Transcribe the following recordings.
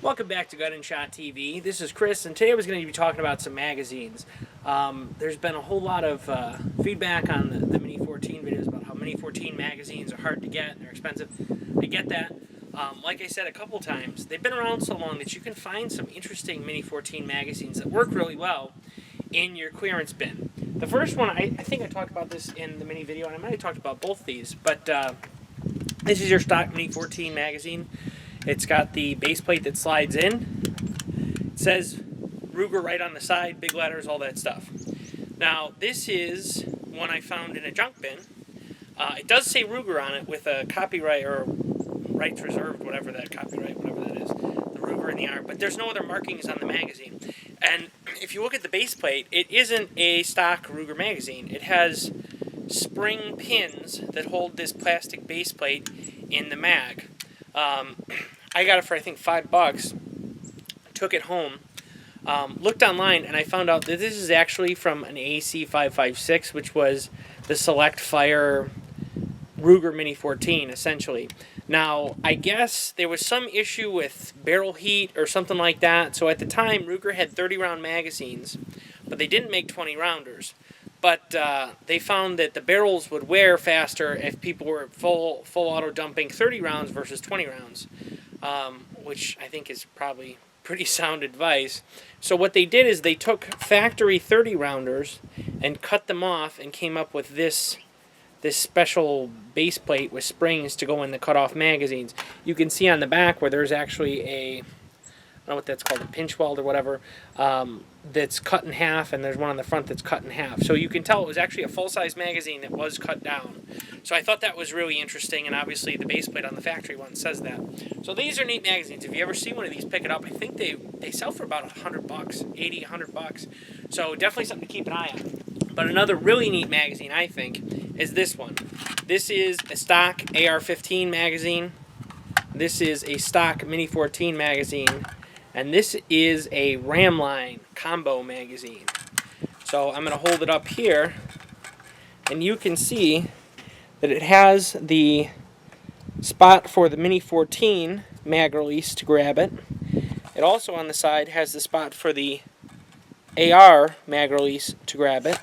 Welcome back to Gun&ShotTV. This is Chris, and today I was going to be talking about some magazines. There's been a whole lot of feedback on the Mini 14 videos about how Mini 14 magazines are hard to get and they're expensive. I get that. Like I said a couple times, they've been around so long that you can find some interesting Mini 14 magazines that work really well in your clearance bin. The first one, I think I talked about this in the Mini video, and I might have talked about both these, but this is your stock Mini 14 magazine. It's got the base plate that slides in. It says Ruger right on the side, big letters, all that stuff. Now, this is one I found in a junk bin. It does say Ruger on it with a copyright or rights reserved, whatever that is, the Ruger in the R, but there's no other markings on the magazine. And if you look at the base plate, it isn't a stock Ruger magazine. It has spring pins that hold this plastic base plate in the mag. I got it for I think $5, took it home, looked online, and I found out that this is actually from an AC556, which was the Select Fire Ruger Mini 14, essentially. Now, I guess there was some issue with barrel heat or something like that, so at the time, Ruger had 30-round magazines, but they didn't make 20-rounders. But they found that the barrels would wear faster if people were full auto dumping 30 rounds versus 20 rounds, which I think is probably pretty sound advice. So what they did is they took factory 30 rounders and cut them off and came up with this special base plate with springs to go in the cut-off magazines. You can see on the back where there's actually a, I don't know what that's called, a pinch weld or whatever, that's cut in half, and there's one on the front that's cut in half. So you can tell it was actually a full-size magazine that was cut down. So I thought that was really interesting, and obviously the base plate on the factory one says that. So these are neat magazines. If you ever see one of these, pick it up. I think they sell for about $100, 80, $100. So definitely something to keep an eye on. But another really neat magazine, I think, is this one. This is a stock AR15 magazine. This is a stock Mini 14 magazine. And this is a RamLine Combo magazine. So I'm going to hold it up here, and you can see that it has the spot for the Mini 14 mag release to grab it. It also on the side has the spot for the AR mag release to grab it.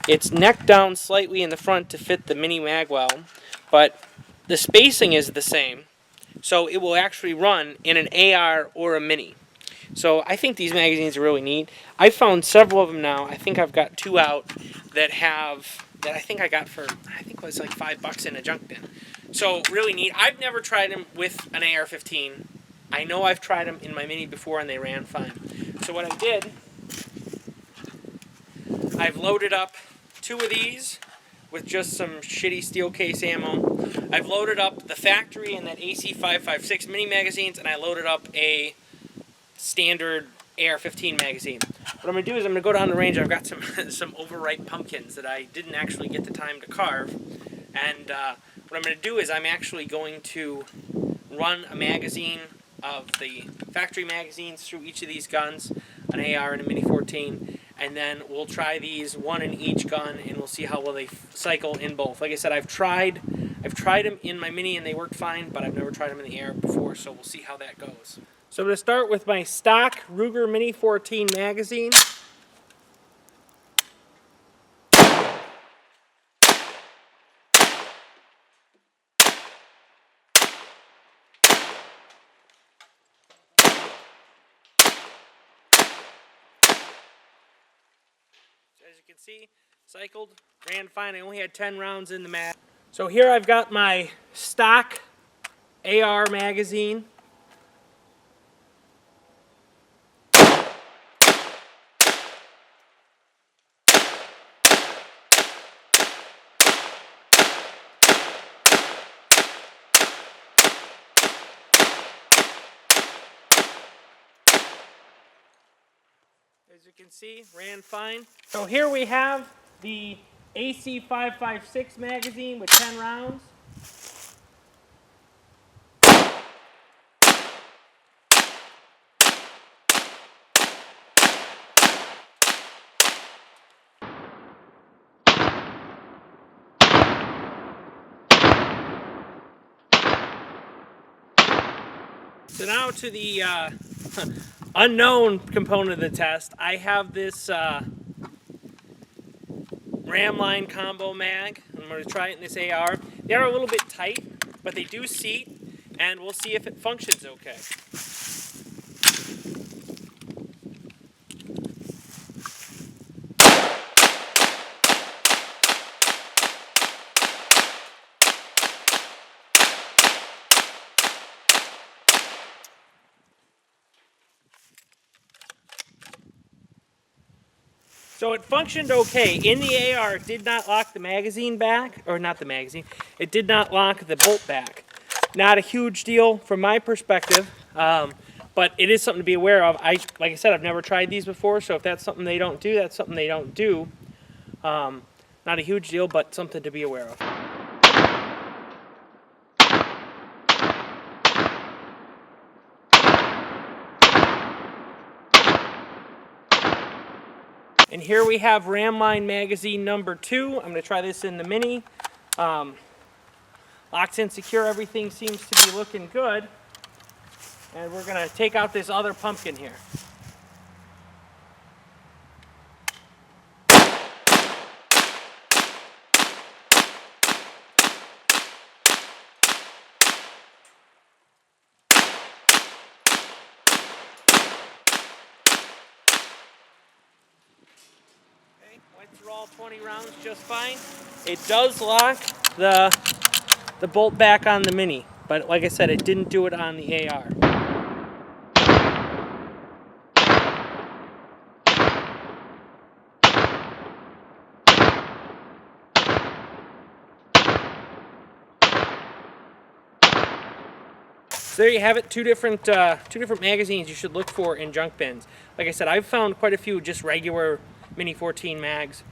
It's necked down slightly in the front to fit the Mini mag well, but the spacing is the same. So it will actually run in an AR or a Mini. So I think these magazines are really neat. I found several of them now. I think I've got two out that I think I got for, I think it was like $5 in a junk bin. So really neat. I've never tried them with an AR-15. I know I've tried them in my Mini before and they ran fine. So what I did, I've loaded up two of these with just some shitty steel case ammo. I've loaded up the factory and that AC556 mini magazines, and I loaded up a standard AR-15 magazine. What I'm going to do is I'm going to go down the range. I've got some overripe pumpkins that I didn't actually get the time to carve. And what I'm going to do is I'm actually going to run a magazine of the factory magazines through each of these guns, an AR and a Mini 14. And then we'll try these one in each gun, and we'll see how well they cycle in both. Like I said, I've tried them in my Mini and they worked fine, but I've never tried them in the AR before, so we'll see how that goes. So I'm going to start with my stock Ruger Mini 14 magazine. As you can see, cycled, ran fine. I only had 10 rounds in the mag. So here I've got my stock AR magazine. As you can see, ran fine. So here we have the AC556 magazine with 10 rounds. So now to the unknown component of the test. I have this RamLine Combo mag. I'm going to try it in this AR. They are a little bit tight, but they do seat, and we'll see if it functions okay. So it functioned okay. In the AR, it did not lock the magazine back, or not the magazine, it did not lock the bolt back. Not a huge deal from my perspective, but it is something to be aware of. Like I said, I've never tried these before, so if that's something they don't do, that's something they don't do. Not a huge deal, but something to be aware of. And here we have RamLine magazine number 2. I'm going to try this in the Mini. Locked in secure, everything seems to be looking good. And we're going to take out this other pumpkin here. Went through all 20 rounds just fine. It does lock the bolt back on the Mini, but like I said, it didn't do it on the AR. So there you have it, two different magazines you should look for in junk bins. Like I said, I've found quite a few just regular Mini 14 mags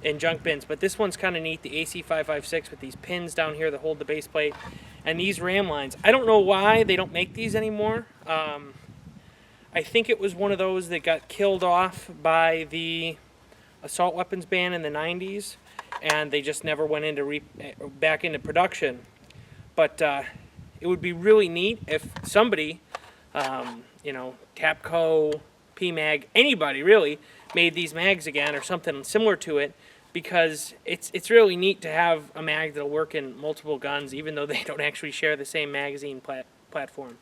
in junk bins, but this one's kind of neat, the AC556 with these pins down here that hold the base plate, and these RamLines. I don't know why they don't make these anymore. I think it was one of those that got killed off by the assault weapons ban in the 90s, and they just never went into back into production. But it would be really neat if somebody, you know, Tapco, PMag, anybody really, made these mags again or something similar to it, because it's really neat to have a mag that'll work in multiple guns, even though they don't actually share the same magazine platform.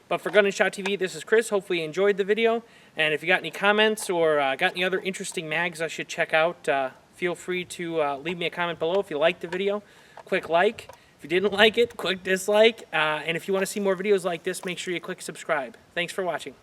But for Gun&ShotTV, this is Chris. Hopefully you enjoyed the video, and if you got any comments or got any other interesting mags I should check out, feel free to leave me a comment below. If you liked the video, click like. If you didn't like it, click dislike. And if you want to see more videos like this, make sure you click subscribe. Thanks for watching.